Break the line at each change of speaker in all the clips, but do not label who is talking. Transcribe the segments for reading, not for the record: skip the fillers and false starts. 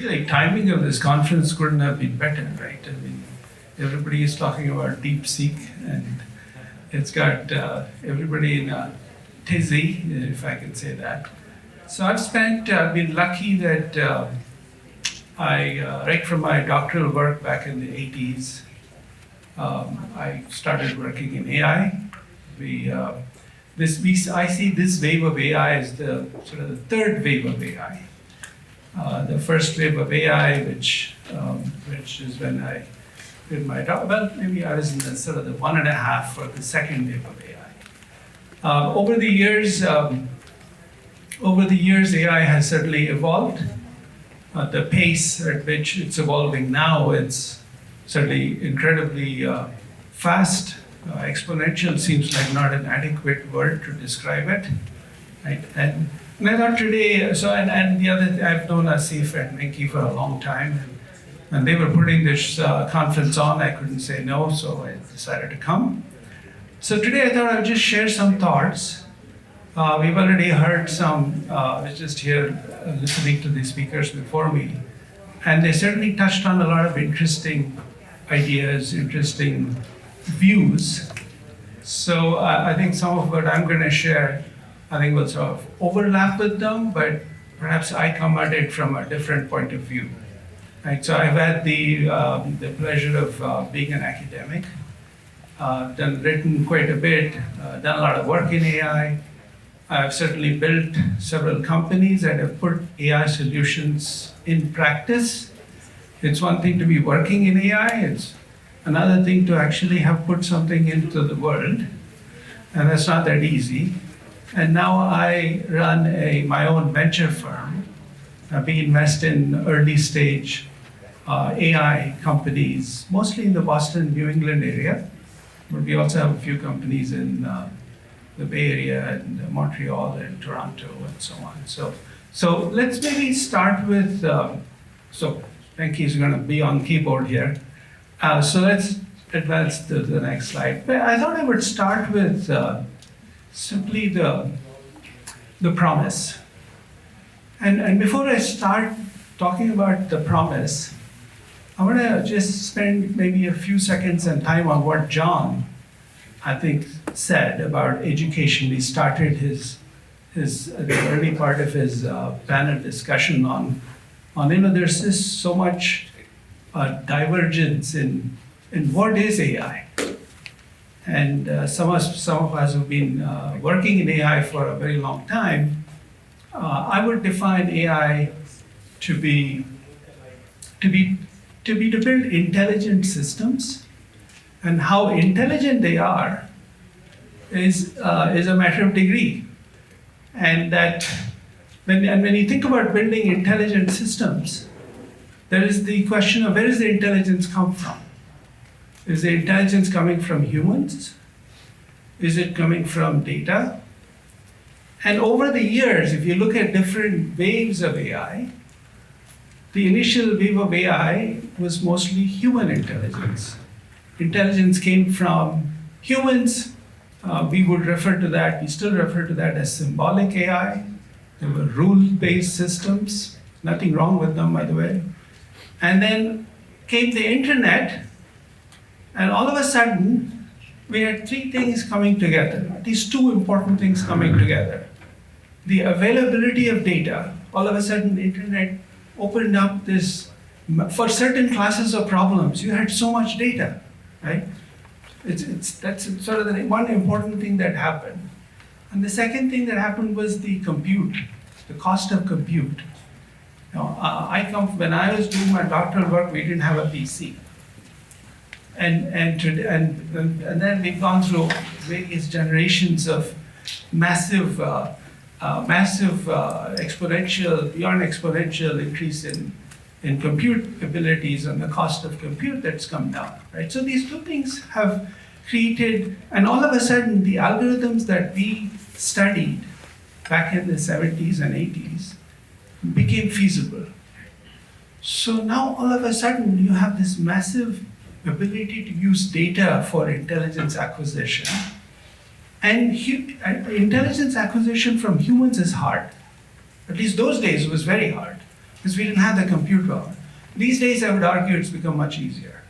like timing of this conference couldn't have been better, right? I mean, everybody is talking about DeepSeek, and it's got everybody in a tizzy, if I can say that. So I've been lucky that right from my doctoral work back in the 80s, I started working in AI. I see this wave of AI as the sort of the third wave of AI. The first wave of AI, which is when I did my maybe I was in the sort of the 1.5 for the second wave of AI. Over the years, AI has certainly evolved. The pace at which it's evolving now, it's certainly incredibly fast. Exponential seems like not an adequate word to describe it, right? And I thought today, and the other, I've known Asif and Venki for a long time, and they were putting this conference on. I couldn't say no, so I decided to come. So today I thought I would just share some thoughts. We've already heard some, I was just here listening to the speakers before me, and they certainly touched on a lot of interesting ideas, interesting views. So I think some of what I'm going to share, I think will sort of overlap with them, but perhaps I come at it from a different point of view. Right? So I've had the pleasure of being an academic, written quite a bit, done a lot of work in AI. I've certainly built several companies that have put AI solutions in practice. It's one thing to be working in AI, it's another thing to actually have put something into the world, and that's not that easy. And now I run my own venture firm. We invest in early stage AI companies, mostly in the Boston, New England area, but we also have a few companies in the Bay Area and Montreal and Toronto and so on. So let's maybe start with, so Venki's going to be on keyboard here. So let's advance to the next slide. But I thought I would start with simply the promise. And before I start talking about the promise, I want to just spend maybe a few seconds and time on what John, I think, said about education. He started the early part of his panel discussion on there's just so much divergence in what is AI. And some of us who've been working in AI for a very long time, I would define AI to build intelligent systems, and how intelligent they are is a matter of degree. And that when you think about building intelligent systems, there is the question of where does the intelligence come from? Is the intelligence coming from humans? Is it coming from data? And over the years, if you look at different waves of AI, the initial wave of AI was mostly human intelligence. Intelligence came from humans. We would refer to that, we still refer to that as symbolic AI. They were rule-based systems, nothing wrong with them, by the way. And then came the internet, and all of a sudden, we had three things coming together, these two important things coming together. The availability of data, all of a sudden the internet opened up this, for certain classes of problems, you had so much data, right? That's sort of the one important thing that happened. And the second thing that happened was the compute, the cost of compute. When I was doing my doctoral work, we didn't have a PC. And then we've gone through various generations of massive exponential, beyond exponential increase in compute abilities and the cost of compute that's come down, right? So these two things have created, and all of a sudden the algorithms that we studied back in the 70s and 80s became feasible. So now all of a sudden you have this massive ability to use data for intelligence acquisition. And intelligence acquisition from humans is hard. At least those days it was very hard. because we didn't have the compute power. These days, I would argue it's become much easier.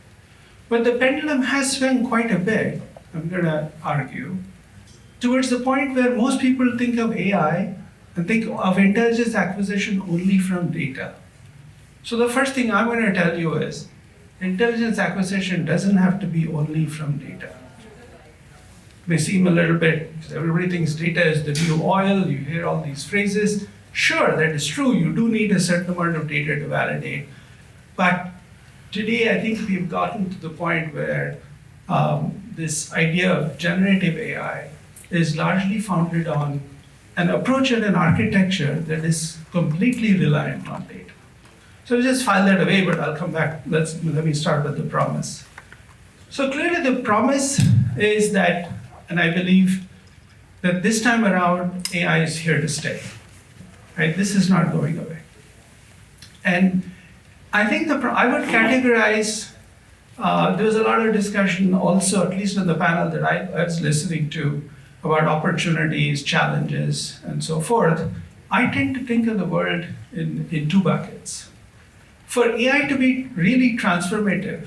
But the pendulum has swung quite a bit, I'm going to argue, towards the point where most people think of AI and think of intelligence acquisition only from data. So the first thing I'm going to tell you is, intelligence acquisition doesn't have to be only from data. It may seem a little bit, because everybody thinks data is the new oil, you hear all these phrases. Sure, that is true, you do need a certain amount of data to validate. But today, I think we've gotten to the point where this idea of generative AI is largely founded on an approach and an architecture that is completely reliant on data. So just file that away, but I'll come back. Let me start with the promise. So clearly the promise is that, and I believe that this time around, AI is here to stay. Right? This is not going away. And I think I would categorize, there was a lot of discussion also, at least on the panel that I was listening to, about opportunities, challenges, and so forth. I tend to think of the world in two buckets. For AI to be really transformative,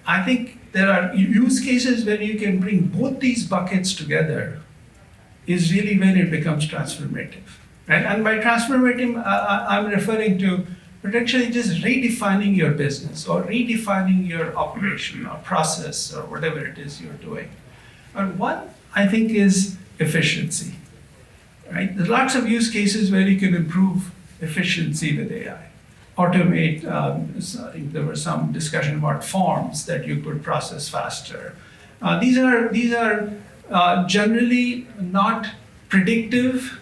I think there are use cases where you can bring both these buckets together is really when it becomes transformative. Right? And by transformative, I'm referring to potentially just redefining your business or redefining your operation or process or whatever it is you're doing. And one, I think, is efficiency. Right? There's lots of use cases where you can improve efficiency with AI. Automate, I think there was some discussion about forms that you could process faster. These are generally not predictive.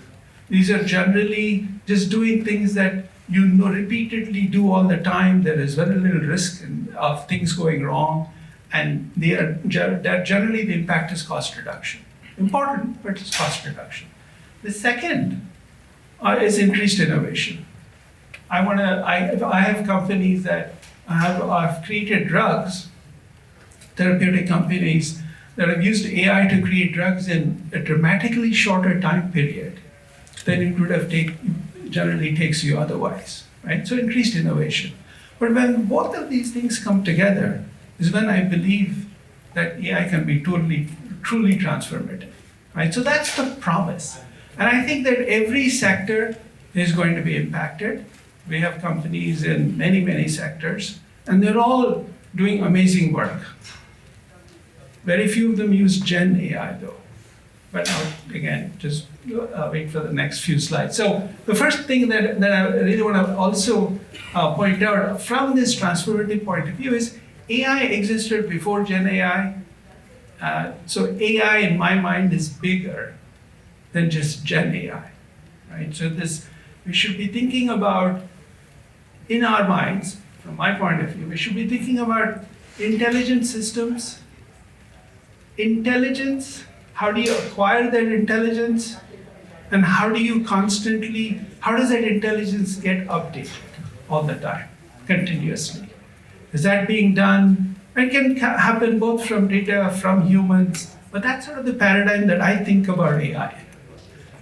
These are generally just doing things that you repeatedly do all the time. There is very little risk of things going wrong, and generally the impact is cost reduction. Important, but it's cost reduction. The second is increased innovation. I have companies that have created drugs, therapeutic companies that have used AI to create drugs in a dramatically shorter time period than it would have generally takes you otherwise, right? So increased innovation. But when both of these things come together is when I believe that AI can be truly transformative, right? So that's the promise. And I think that every sector is going to be impacted. We have companies in many, many sectors, and they're all doing amazing work. Very few of them use Gen AI though. But again, just wait for the next few slides. So the first thing that I really want to also point out from this transformative point of view is AI existed before Gen AI. So AI in my mind is bigger than just Gen AI, right? So we should be thinking about, in our minds, from my point of view, we should be thinking about intelligent systems, intelligence, how do you acquire that intelligence, and how does that intelligence get updated all the time, continuously? Is that being done? It can happen both from data, from humans, but that's sort of the paradigm that I think about AI.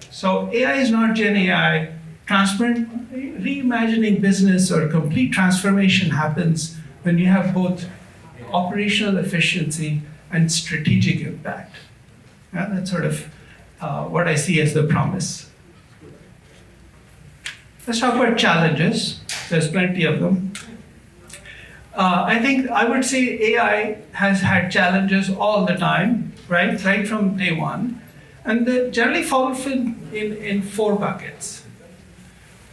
So AI is not Gen AI. Reimagining business or complete transformation happens when you have both operational efficiency and strategic impact. Yeah, that's sort of what I see as the promise. Let's talk about challenges. There's plenty of them. I would say AI has had challenges all the time, right from day one, and they generally fall in four buckets.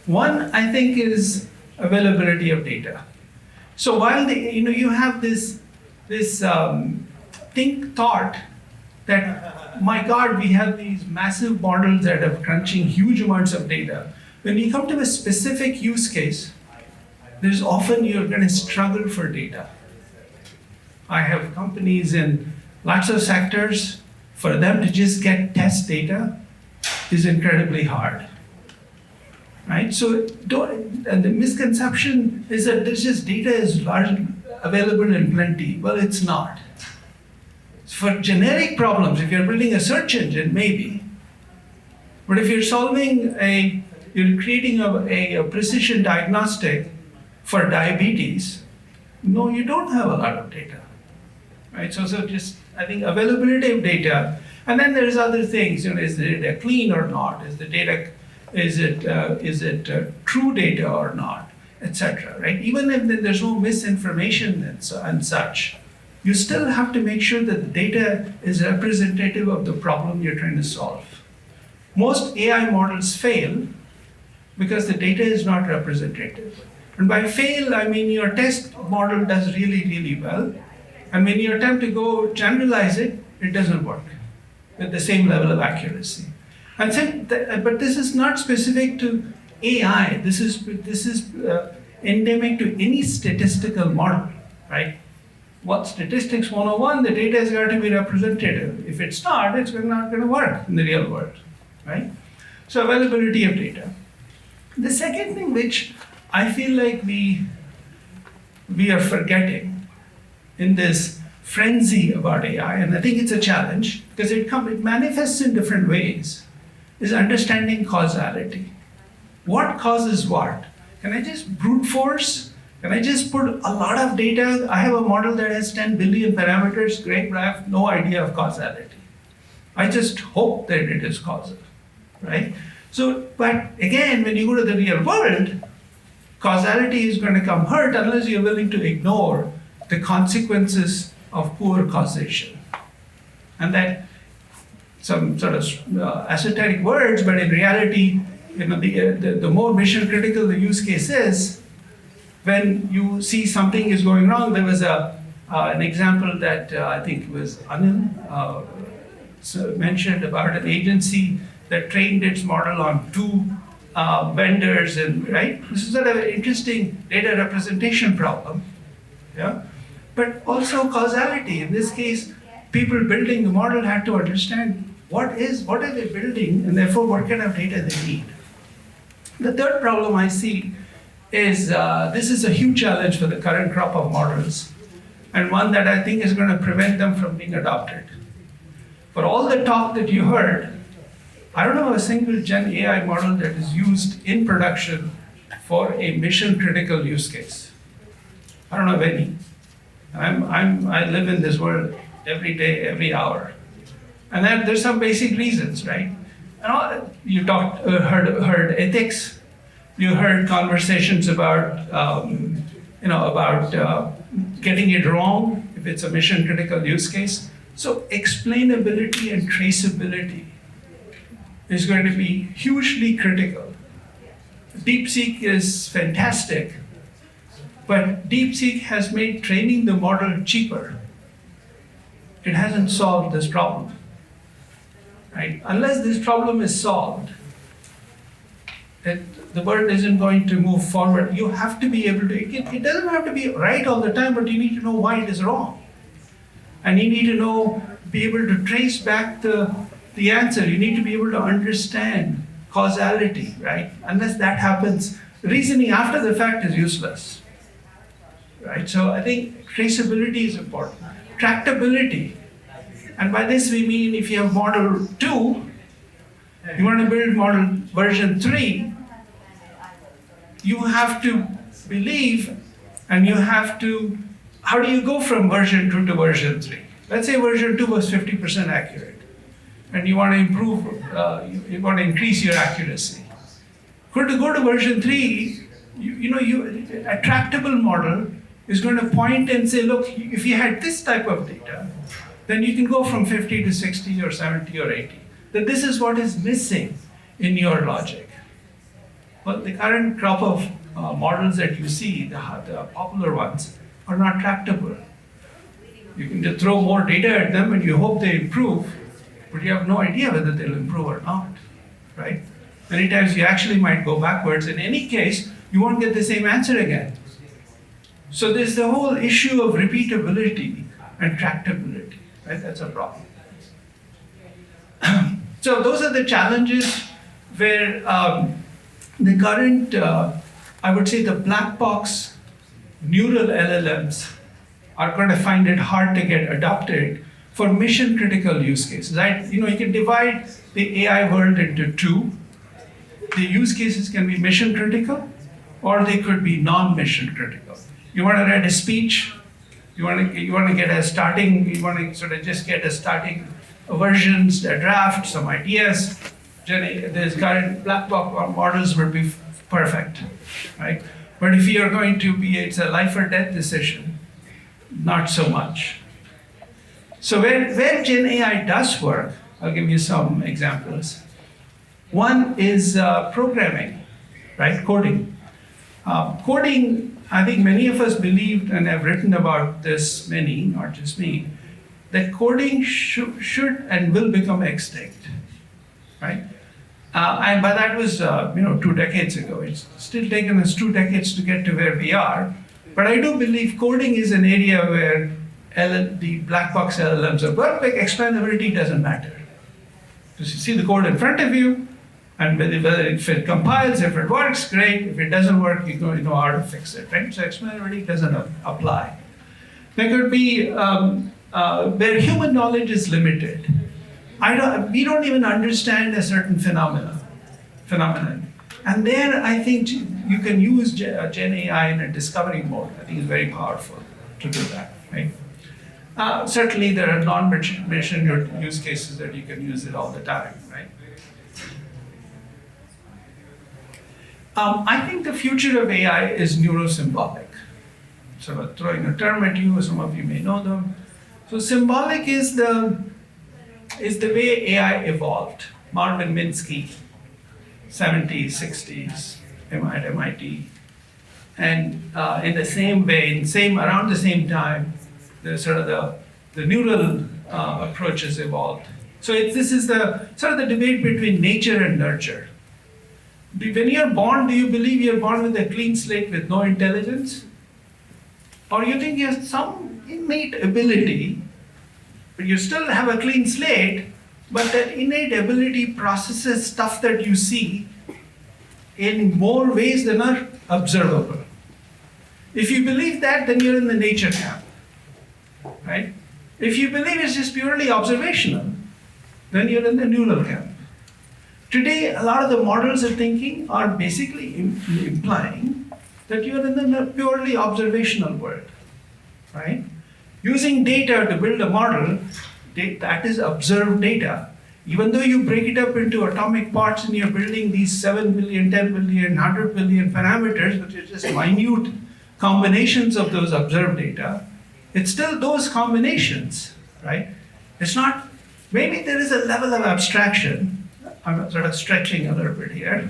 One, I think, is availability of data. So while you have this thought that, my God, we have these massive models that are crunching huge amounts of data. When you come to a specific use case, there's often you're going to struggle for data. I have companies in lots of sectors. For them to just get test data is incredibly hard. Right? So, and the misconception is that this just data is largely available in plenty. Well, it's not. For generic problems, if you're building a search engine, maybe. But if you're solving a you're creating a precision diagnostic for diabetes, no, you don't have a lot of data, right? So just, I think, availability of data, and then there's other things, is the data clean or not? Is it true data or not, etc. Right? Even if there's no misinformation and such, you still have to make sure that the data is representative of the problem you're trying to solve. Most AI models fail because the data is not representative. And by fail, I mean your test model does really, really well. And when you attempt to go generalize it, it doesn't work with the same level of accuracy. And but this is not specific to AI. This is endemic to any statistical model, right? What statistics 101, the data has got to be representative. If it's not, it's not going to work in the real world, right? So availability of data. The second thing which I feel like we are forgetting in this frenzy about AI, and I think it's a challenge because it manifests in different ways, is understanding causality. What causes what? Can I just brute force? Can I just put a lot of data? I have a model that has 10 billion parameters, great, but I have no idea of causality. I just hope that it is causal, right? So, but again, when you go to the real world, causality is going to come hurt unless you're willing to ignore the consequences of poor causation. And that some sort of esoteric words, but in reality, the more mission critical the use case is, when you see something is going wrong. There was an example that I think was Anil mentioned about an agency that trained its model on two vendors, and right. This is sort of an interesting data representation problem, yeah. But also causality. In this case, people building the model had to understand what are they building, and therefore what kind of data they need. The third problem I see is this is a huge challenge for the current crop of models, and one that I think is going to prevent them from being adopted. For all the talk that you heard, I don't know a single Gen AI model that is used in production for a mission critical use case. I don't know of any. I live in this world every day, every hour. And then there's some basic reasons, right? You heard ethics. You heard conversations about, getting it wrong if it's a mission critical use case. So explainability and traceability is going to be hugely critical. DeepSeek is fantastic, but DeepSeek has made training the model cheaper. It hasn't solved this problem, right? Unless this problem is solved, the world isn't going to move forward. You have to be able to, it doesn't have to be right all the time, but you need to know why it is wrong. And you need to be able to trace back the answer. You need to be able to understand causality, right? Unless that happens, reasoning after the fact is useless, right? So I think traceability is important. Tractability, and by this we mean if you have model 2, you want to build model version 3, you have to believe, and you have to, how do you go from version 2 to version 3? Let's say version 2 was 50% accurate, and you want to improve, you want to increase your accuracy. To go to version 3, a tractable model is going to point and say, look, if you had this type of data, then you can go from 50 to 60 or 70 or 80. That this is what is missing in your logic. Well, the current crop of models that you see, the popular ones, are not tractable. You can just throw more data at them and you hope they improve, but you have no idea whether they'll improve or not, right? Many times you actually might go backwards. In any case, you won't get the same answer again. So there's the whole issue of repeatability and tractability, right? That's a problem. So those are the challenges where the current, I would say the black box neural LLMs are going to find it hard to get adopted for mission critical use cases, right? You can divide the AI world into two. the use cases can be mission critical, or they could be non-mission critical. You want to write a speech, you want to get a starting, you want to sort of just get a starting versions, a draft, some ideas. These current black box models would be perfect, right? But if you're going to be, it's a life or death decision, not so much. So where Gen AI does work, I'll give you some examples. One is programming, right? Coding. Coding, I think many of us believed, and have written about this, many, not just me, that coding should and will become extinct, right? But that was 2 decades ago. It's still taken us 2 decades to get to where we are. But I do believe coding is an area where the black box LLMs are perfect. Explainability doesn't matter. Because you see the code in front of you, and whether if it compiles, if it works, great. If it doesn't work, you know how to fix it, right? So explainability doesn't apply. There could be where human knowledge is limited. We don't even understand a certain phenomenon. And there, I think you can use Gen AI in a discovery mode. I think it's very powerful to do that, right? Certainly, there are non-mission use cases that you can use it all the time, right? I think the future of AI is neuro-symbolic. So I'm throwing a term at you, some of you may know them. So symbolic is the way AI evolved. Marvin Minsky, 70s, 60s, at MIT. And in the same vein, around the same time, the neural approaches evolved. So this is the debate between nature and nurture. When you're born, do you believe you're born with a clean slate with no intelligence? Or you think you have some innate ability, but you still have a clean slate, but that innate ability processes stuff that you see in more ways than are observable. If you believe that, then you're in the nature camp, right? If you believe it's just purely observational, then you're in the neural camp. Today, a lot of the models of thinking are basically implying that you're in the purely observational world, right? Using data to build a model, that is observed data. Even though you break it up into atomic parts and you're building these 7 billion, 10 billion, 100 billion parameters, which are just minute combinations of those observed data, it's still those combinations, right? It's not, maybe there is a level of abstraction. I'm sort of stretching a little bit here.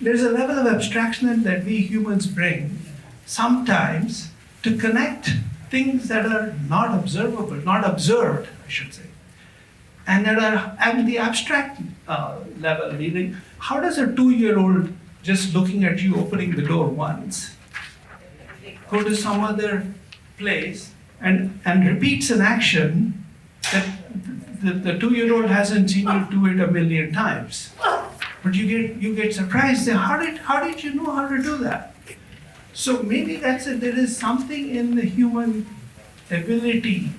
There's a level of abstraction that we humans bring sometimes to connect things that are not observable, not observed, I should say. And that are at the abstract level, meaning how does a 2-year-old just looking at you opening the door once go to some other place and repeats an action that the 2-year-old hasn't seen you do it a million times? But you get surprised. How did you know how to do that? So maybe there is something in the human ability,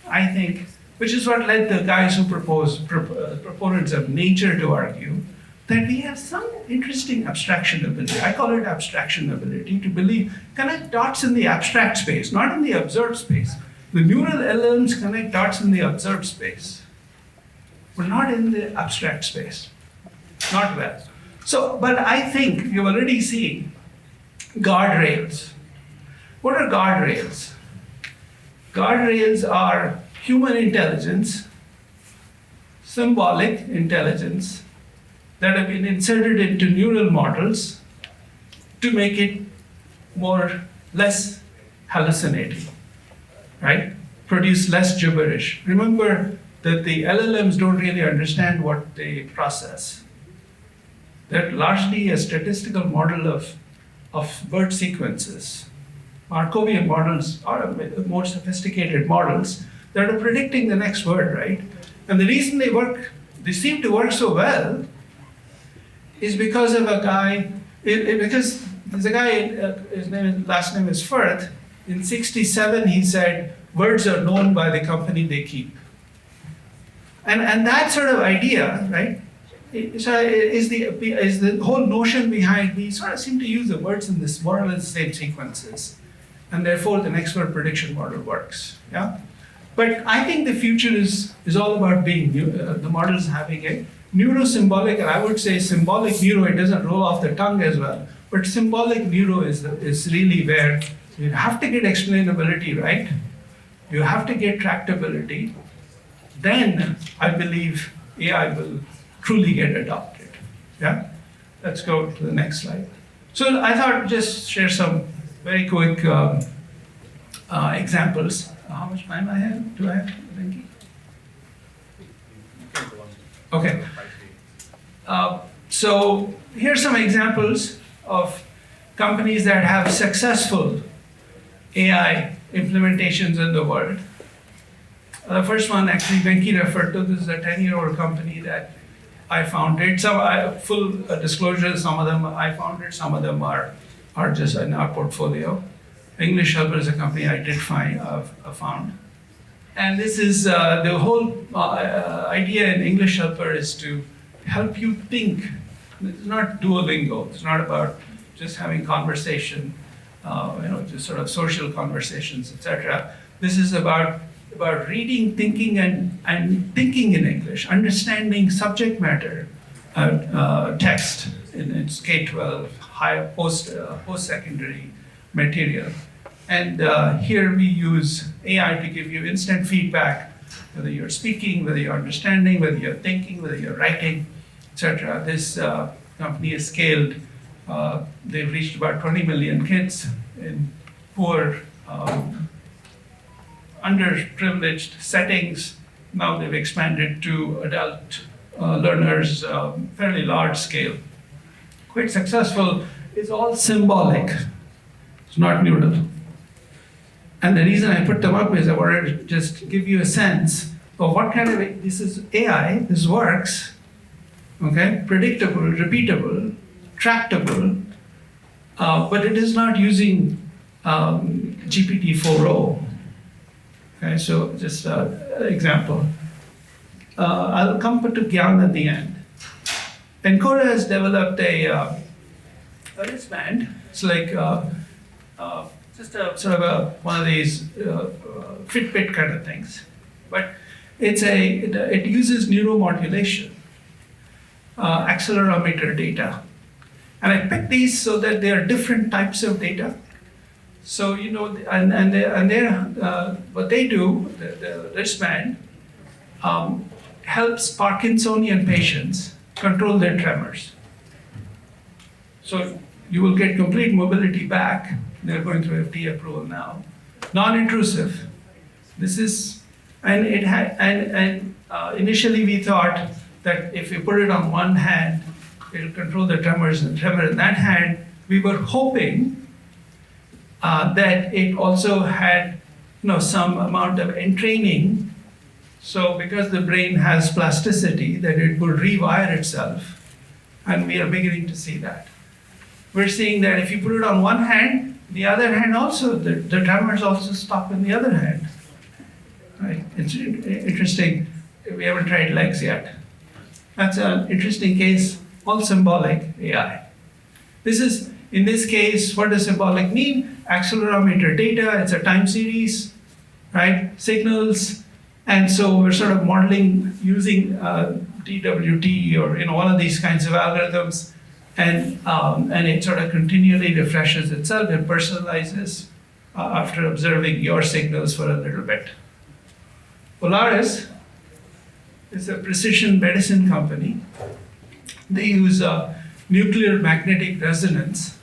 I think, which is what led the guys who proponents of nature to argue that we have some interesting abstraction ability. I call it abstraction ability, to connect dots in the abstract space, not in the observed space. The neural LLMs connect dots in the observed space, but not in the abstract space. Not well. So, but I think you've already seen guardrails. What are guardrails? Guardrails are human intelligence, symbolic intelligence, that have been inserted into neural models to make it less hallucinating, right? Produce less gibberish. Remember that the LLMs don't really understand what they process. They're largely a statistical model of word sequences. Markovian models are more sophisticated models that are predicting the next word, right? And the reason they seem to work so well is because of a guy, because there's a guy, last name is Firth. In 1967, he said, words are known by the company they keep. And that sort of idea, right, is the whole notion behind, we sort of seem to use the words in this more or less the same sequences, and therefore the next word prediction model works. Yeah, but I think the future is all about being the models having a neuro-symbolic, and I would say symbolic neuro. It doesn't roll off the tongue as well, but symbolic neuro is really where you have to get explainability right, you have to get tractability. Then I believe AI will truly get adopted. Yeah, let's go to the next slide. So I thought I'd just share some very quick examples. How much time do I have, Venki? Okay. So here's some examples of companies that have successful AI implementations in the world. The first one, actually, Venki referred to. This is a 10-year-old company that I founded. Full disclosure, some of them I founded, some of them are just in our portfolio. English Helper is a company I did found. And this is the whole idea in English Helper is to help you think. It's not Duolingo. It's not about just having conversation, just sort of social conversations, etc. This is about reading, thinking, and thinking in English, understanding subject matter text in its K-12, higher post-secondary material. And here we use AI to give you instant feedback, whether you're speaking, whether you're understanding, whether you're thinking, whether you're writing, etc. This company is scaled. They've reached about 20 million kids in poor, underprivileged settings. Now they've expanded to adult learners, fairly large scale. Quite successful. It's all symbolic. It's not neural. And the reason I put them up is I wanted to just give you a sense of what kind of, this is AI, this works, okay? Predictable, repeatable, tractable, but it is not using GPT-4o. Okay, so just an example. I'll come to Gyan at the end. Encoda has developed a wristband. It's like just a sort of one of these Fitbit kind of things, but it uses neuromodulation, accelerometer data, and I picked these so that they are different types of data. So what they do, the wristband helps Parkinsonian patients control their tremors. So you will get complete mobility back. They're going through FDA approval now. Non-intrusive. This is, initially we thought that if we put it on one hand, it'll control the tremors and tremor in that hand. We were hoping that it also had some amount of entraining. So because the brain has plasticity, that it would rewire itself. And we are beginning to see that. We're seeing that if you put it on one hand, the other hand also, the tremors also stop in the other hand. Right? It's interesting. We haven't tried legs yet. That's an interesting case, all symbolic AI. This is, in this case, what does symbolic mean? Accelerometer data, it's a time series, right? Signals, and so we're sort of modeling using DWT or one of these kinds of algorithms, and it sort of continually refreshes itself and personalizes after observing your signals for a little bit. Polaris is a precision medicine company. They use nuclear magnetic resonance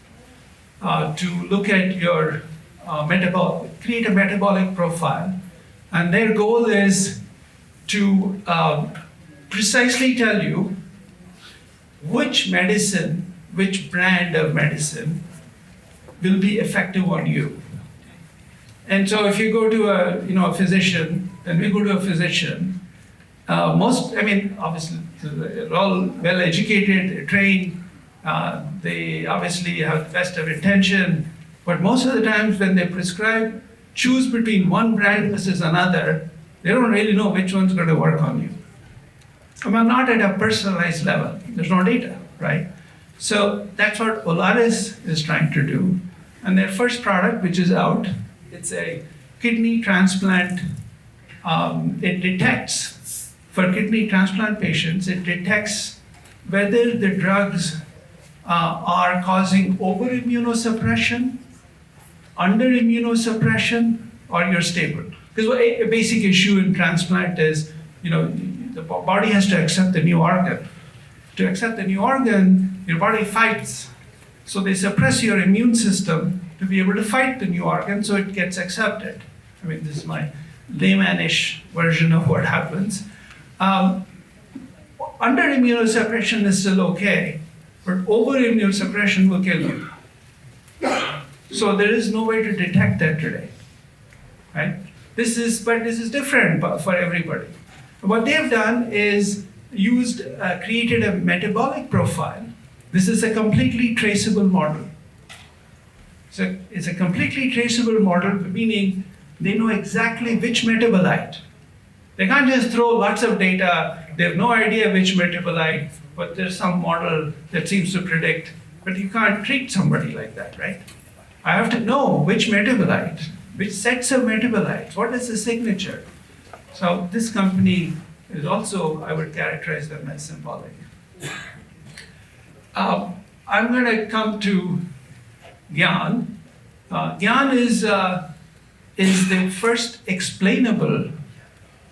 to look at your create a metabolic profile. And their goal is to precisely tell you which medicine, which brand of medicine will be effective on you. And so if you go to a physician, then we go to a physician, obviously they're all well educated, trained, they obviously have the best of intention, but most of the times when they prescribe, choose between one brand versus another, they don't really know which one's going to work on you. Well, not at a personalized level. There's no data, right? So that's what Olaris is trying to do. And their first product, which is out, it's a kidney transplant. It detects, for kidney transplant patients, it detects whether the drugs are causing over-immunosuppression, under-immunosuppression, or you're stable. Because a basic issue in transplant is, the body has to accept the new organ. To accept the new organ, your body fights. So they suppress your immune system to be able to fight the new organ so it gets accepted. I mean, this is my layman-ish version of what happens. Under immunosuppression is still okay, but over immunosuppression will kill you. So there is no way to detect that today, right? This is different for everybody. What they've done is created a metabolic profile. This is a completely traceable model. So it's a completely traceable model, meaning they know exactly which metabolite. They can't just throw lots of data. They have no idea which metabolite, but there's some model that seems to predict. But you can't treat somebody like that, right? I have to know which metabolite, which sets of metabolites, what is the signature. So this company is also, I would characterize them as symbolic. I'm going to come to Gyan. Gyan is the first explainable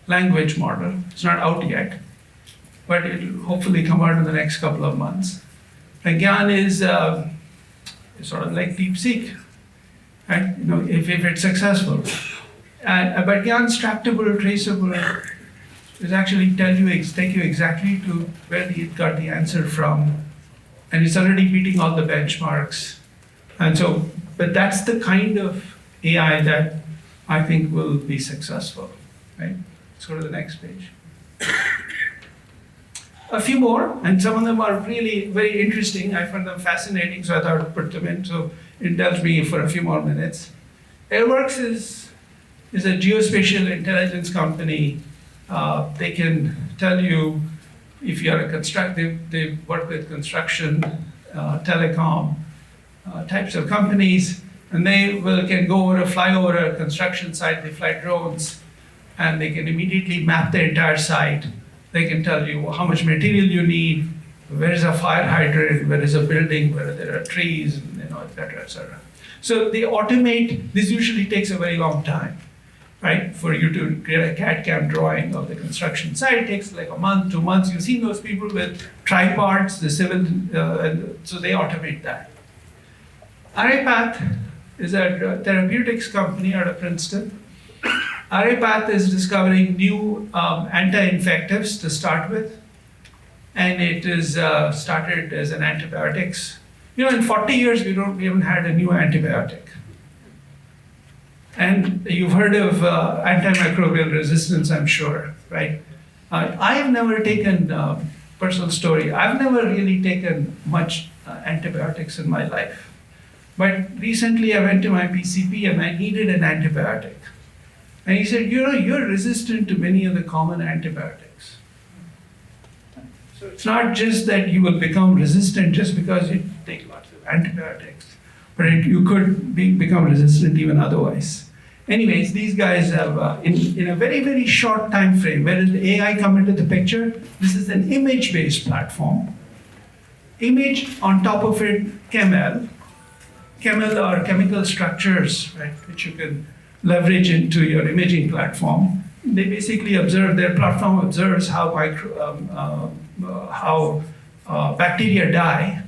language model. It's not out yet, but it will hopefully come out in the next couple of months. And Gyan is sort of like DeepSeek, right? If it's successful. But Gyan's tractable, traceable, is actually take you exactly to where it got the answer from, and it's already beating all the benchmarks. And so, but that's the kind of AI that I think will be successful, right? Let's go to the next page. A few more, and some of them are really very interesting. I find them fascinating, so I thought I'd put them in. So indulge me for a few more minutes. Airworks is a geospatial intelligence company. They can tell you if you're they work with construction, telecom types of companies, and they can fly over a construction site. They fly drones, and they can immediately map the entire site. They can tell you how much material you need, where is a fire hydrant, where is a building, where there are trees, et cetera, et cetera. So they automate. This usually takes a very long time, right? For you to create a CAD/CAM drawing of the construction site, it takes like a month, 2 months. You've seen those people with tripods, the civil, so they automate that. ArrayPath is a therapeutics company out of Princeton. ArrayPath is discovering new anti-infectives to start with, and it is started as an antibiotics. In 40 years, we haven't had a new antibiotic. And you've heard of antimicrobial resistance, I'm sure, right? I have never taken, personal story, I've never really taken much antibiotics in my life. But recently I went to my PCP and I needed an antibiotic. And he said, you're resistant to many of the common antibiotics. So it's not just that you will become resistant just because you take lots of antibiotics, but you could become resistant even otherwise. Anyways, these guys have, in a very, very short time frame, where does the AI come into the picture? This is an image-based platform. Image, on top of it, ChemL. ChemL are chemical structures, right, which you can leverage into your imaging platform. They basically their platform observes how bacteria die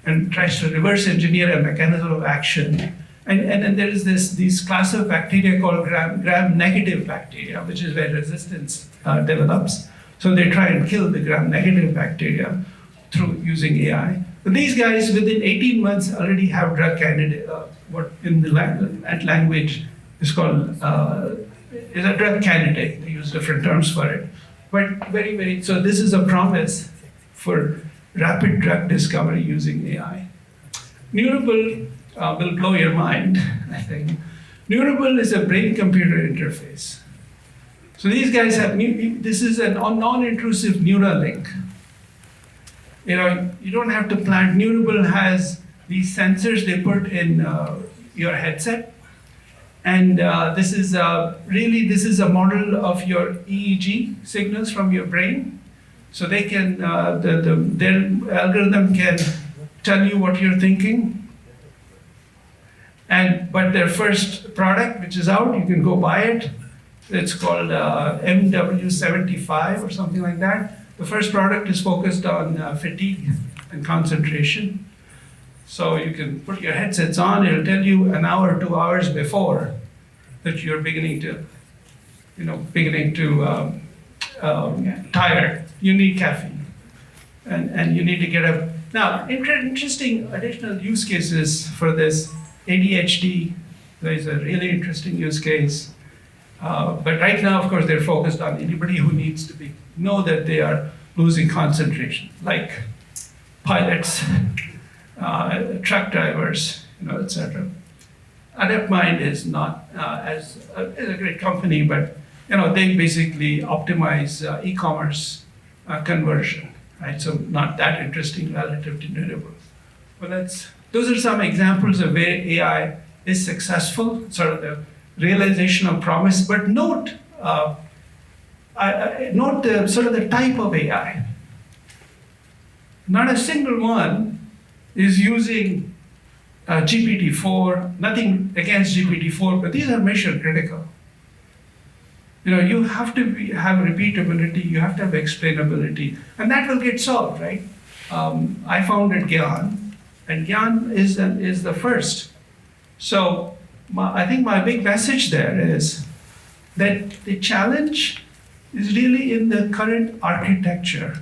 and tries to reverse engineer a mechanism of action. And then there is this class of bacteria called gram-negative bacteria, which is where resistance develops. So they try and kill the gram-negative bacteria through using AI. But these guys, within 18 months, already have drug candidate, what in the language is called, is a drug candidate. They use different terms for it. But very, very, so this is a promise for rapid drug discovery using AI. Neurable will blow your mind, I think. Neurable is a brain-computer interface. So these guys have, this is a non-intrusive neural link. You don't have to plant. Neurable has these sensors they put in your headset. And this is a model of your EEG signals from your brain. So they can, their algorithm can tell you what you're thinking. But their first product, which is out, you can go buy it. It's called MW75 or something like that. The first product is focused on fatigue and concentration. So you can put your headsets on, it'll tell you an hour, 2 hours before that you're beginning to tired. You need caffeine, and you need to get up. Now, interesting additional use cases for this. ADHD, there is a really interesting use case. But right now, of course, they're focused on anybody who needs to know that they are losing concentration, like pilots, truck drivers, etc. AdaptMind is not is a great company, but they basically optimize e-commerce conversion, right? So not that interesting relative to Neuro. But those are some examples of where AI is successful, sort of the realization of promise. But note sort of the type of AI. Not a single one is using GPT-4, nothing against GPT-4, but these are mission critical. You have to have repeatability, you have to have explainability, and that will get solved, right? I founded Gyan, and Gyan is the first. So I think my big message there is that the challenge is really in the current architecture,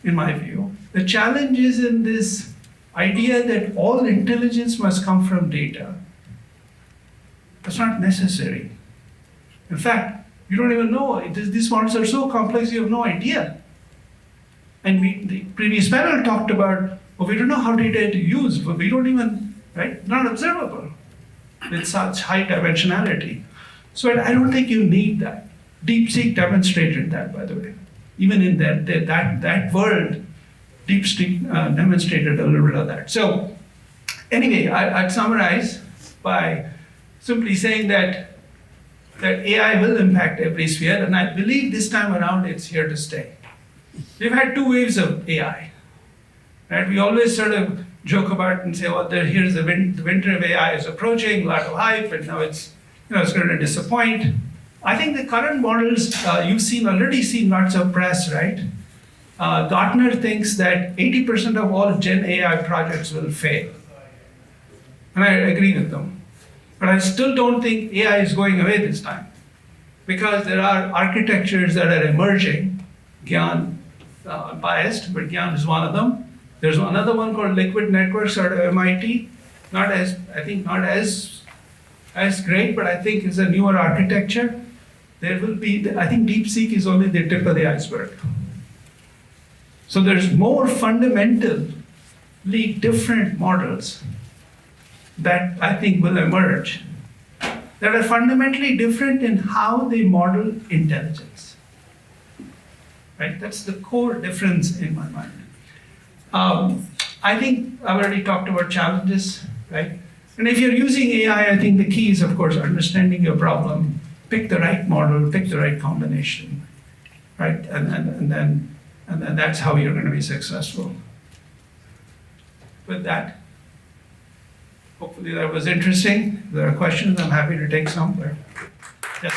in my view. The challenge is in this idea that all intelligence must come from data. That's not necessary. In fact, you don't even know. These models are so complex, you have no idea. And the previous panel talked about, we don't know how data to use, but we don't even, right? Not observable with such high dimensionality. So I don't think you need that. DeepSeek demonstrated that, by the way. Even in that world, DeepSeek demonstrated a little bit of that. So anyway, I'd summarize by simply saying that AI will impact every sphere, and I believe this time around it's here to stay. We've had two waves of AI, right? We always sort of joke about and say, well, here's the winter of AI is approaching, a lot of hype, and now it's going to disappoint. I think the current models, you've already seen lots of press, right? Gartner thinks that 80% of all Gen AI projects will fail. And I agree with them. But I still don't think AI is going away this time, because there are architectures that are emerging. Gyan, biased, but Gyan is one of them. There's another one called Liquid Networks out of MIT. Not as great, but I think is a newer architecture. There will be, I think DeepSeek is only the tip of the iceberg. So there's more fundamentally different models that I think will emerge that are fundamentally different in how they model intelligence. Right? That's the core difference in my mind. I think I've already talked about challenges, right? And if you're using AI, I think the key is, of course, understanding your problem, pick the right model, pick the right combination, right? And then that's how you're going to be successful. With that, hopefully that was interesting. If there are questions, I'm happy to take some. But yes.